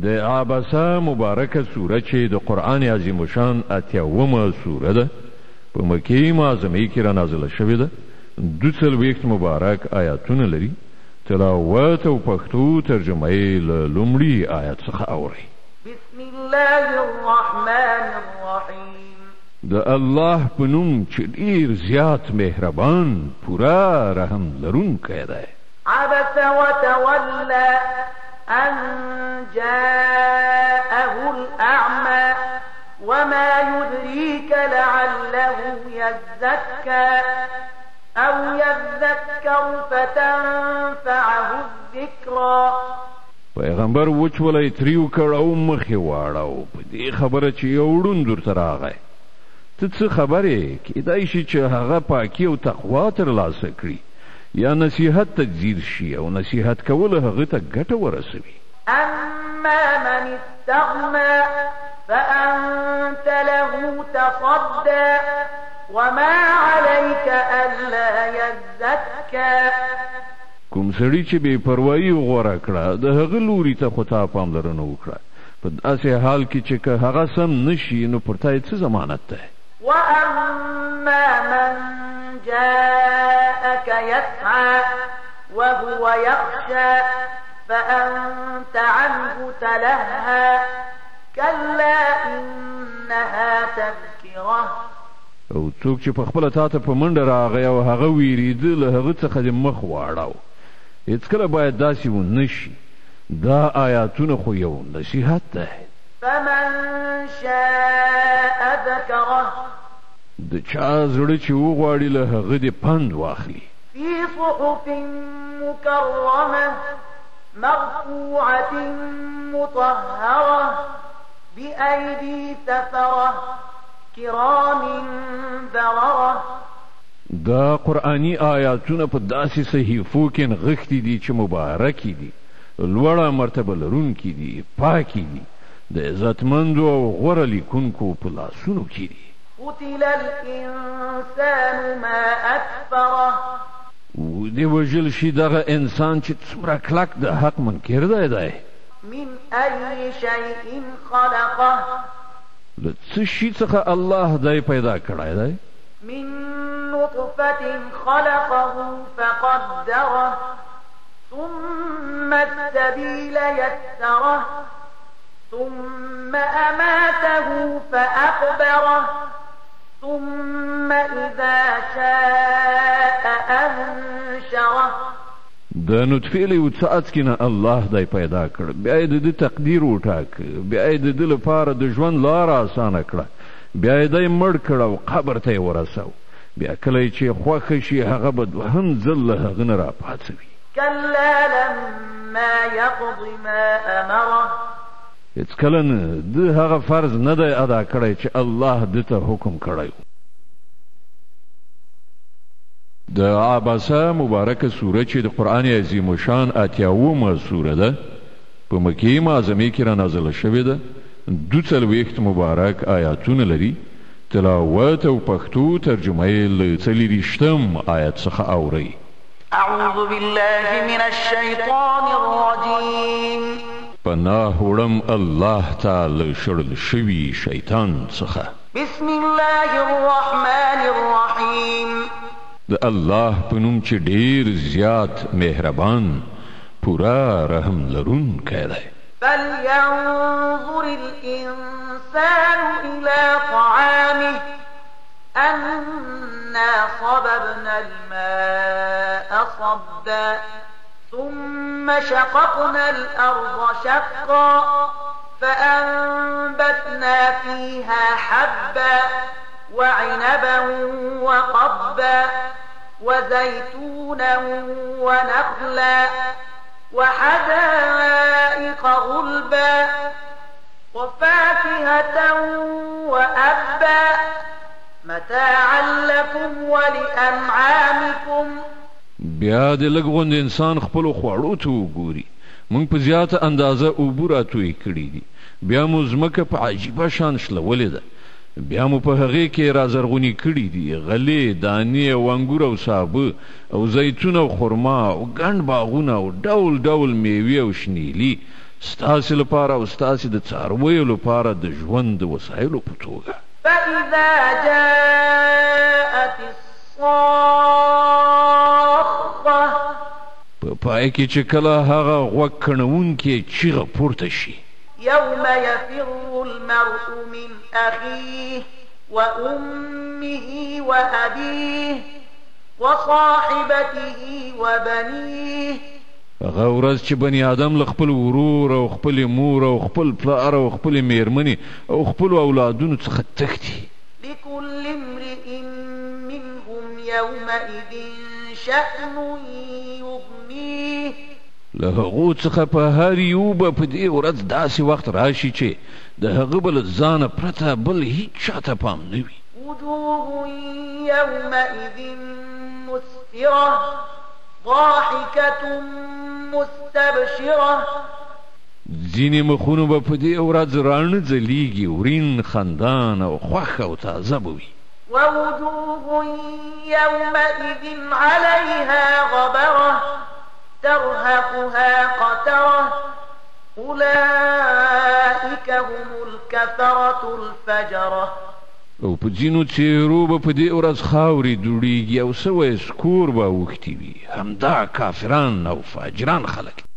د عبسه مبارکه سوره چې د قرآن عظیم شان 80مه سوره ده په مکې معظمې کې را نازله شوې ده 42 مبارک آیاتونه لري تلاوت او پښتو ترجمه یې له لومړي آیت څخه اورئ بسم الله الرحمن الرحیم د الله په نوم چې ډېر زیات مهربان پوره رحم لرونکی دی عبس وتولى أن جاءه الأعمى وما يدريك لعله يزكى أو يذكر فتنفعه الذكرى پیغمبر وچولی تریو کړ او مخې واړو په دې خبره چې یو ړوند ورته راغی ته څه خبرې کیدای شي چې هغه پاکي او تقوا ترلاسه کړي یا نصیحت ته ځیر شي او نصیحت کول هغه ته ګټه ورسوي أما من استغنى فأنت له تصدى وما عليك ألا يزكى کوم سړي چې بې پروایي غوره کړه د هغه لوري ته خو تا پاملرنه وکړه په داسې حال کې چې که هغه سم نشي نو پر تا یې څه ضمانت دی وأما من جاءك يسعى وهو يخشى فأنت عنه تلهى كلا إنها تذكرة او څوک چې په خپله تا ته په منډه راغی او هغه ویرېده له هغه څخه دې مخ واړو هېڅکله باید داسې ونه شي دا آیاتونه خو یو نصیحت دی فمن شاء ذكره د چا زړه چې وغواړي له هغه دې پند واخلي في صحف مكرمة مرفوعة مطهرة بأيدي سفرة كرام بررة دا قرآنی آیاتونه په داسې صحیفو کې نغښتي دي چې مبارکې دي لوړه مرتبه لرونکي دي پاکې دي د عزتمندو او غوره لیکونکو په لاسونو کې دي قتل الإنسان ما أكفره ودې وژل شي دغه انسان چې څومره کلک د حق منکر دی من أي شيء خلقه له څه شي څخه الله دی پیدا کړی دی من نطفة خلقه فقدره ثم السبيل يسره ثم أماته فأقبره ثم إذا شاء أنشره د نطفې له یو څاڅکي نه الله دی پیدا کړ بیا یې د ده تقدیر وټاکه بیا یې د ده لپاره د ژوند لاره اسانه کړه بیا یې دی مړ کړ او قبر ته یې ورسو بیا کله چې خوښه شي هغه به دوهم ځل له هغه نه راپاڅوي كلا لما يقض ما أمره هېڅکله نه ده هغه فرض نه دی ادا کړی چې الله ده ته حکم کړی د عبسه مبارکه سوره چې د قرآن عظیم شان 80مه سوره ده په مکې معظمې کې را نازله شوې ده 42 مبارک آیاتونه لري تلاوت او پښتو ترجمه یې له 40 آیت څخه اورئ أعوذ بالله من الشيطان الرجيم پناه وړم الله تعالی شړل شوي شیطان څخه بسم الله الرحمن الرحيم د الله په نوم چې ډېر زیات مهربان پوره رحم لرونکی دی فلينظر الإنسان إلى طعامه أنا صببنا الماء صبا ثم شققنا الأرض شقا فأنبتنا فيها حبا وعنبا وقضبا وزيتونا ونخلا وحدائق غلبا وفاكهة وأبا متاعا لكم ولأنعامكم بیا د لږ غوند انسان خپلو خوړو ته وګوري موږ په زیاته اندازه اوبه راتوی کړي دي بیا مو ځمکه په عجیبه شان شلولې ده بیا مو په هغې کې رازرغوني کړي دي غلې دانې او انګور او سابه او زیتون او خرما او ګڼ باغونه او ډول ډول میوې او شنیلي ستاسې لپاره او ستاسې د څارویو لپاره د ژوند د وسایلو په توګه. فإذا جاءت الصاخة په پای کې چې کله هغه غوږ کڼونکې چیغه پورته شي يوم يفر المرء من أخيه وأمه وأبيه وصاحبته وبنيه هغه ورځ چې بني آدم له خپل ورور او خپل مور او خپل پلار او خپل میرمنې او خپل اولادونو څخه تښتي. لكل امرئ منهم يومئذ شأن يغنيه له هغو څخه په هر یو به په دې ورځ داسې وخت راشي چې د هغه به له ځانه پرته بل هیڅ چاته پام نه وي. وجوه يومئذ مسفرة ضاحكة مستبشرة ځینې مخونو به په دې ورځ راڼه ځلیږي ورین خندان او خوښ او تازه به وي. ووجوه يومئذ عليها غبرة ترهقها قترة أولئك هم الكفرة الفجرة او په ځینو څېرو به په دې ورځ خاورې دوړېږي او سوی سکور به اوښتي وي همدا کافران او فاجران خلک.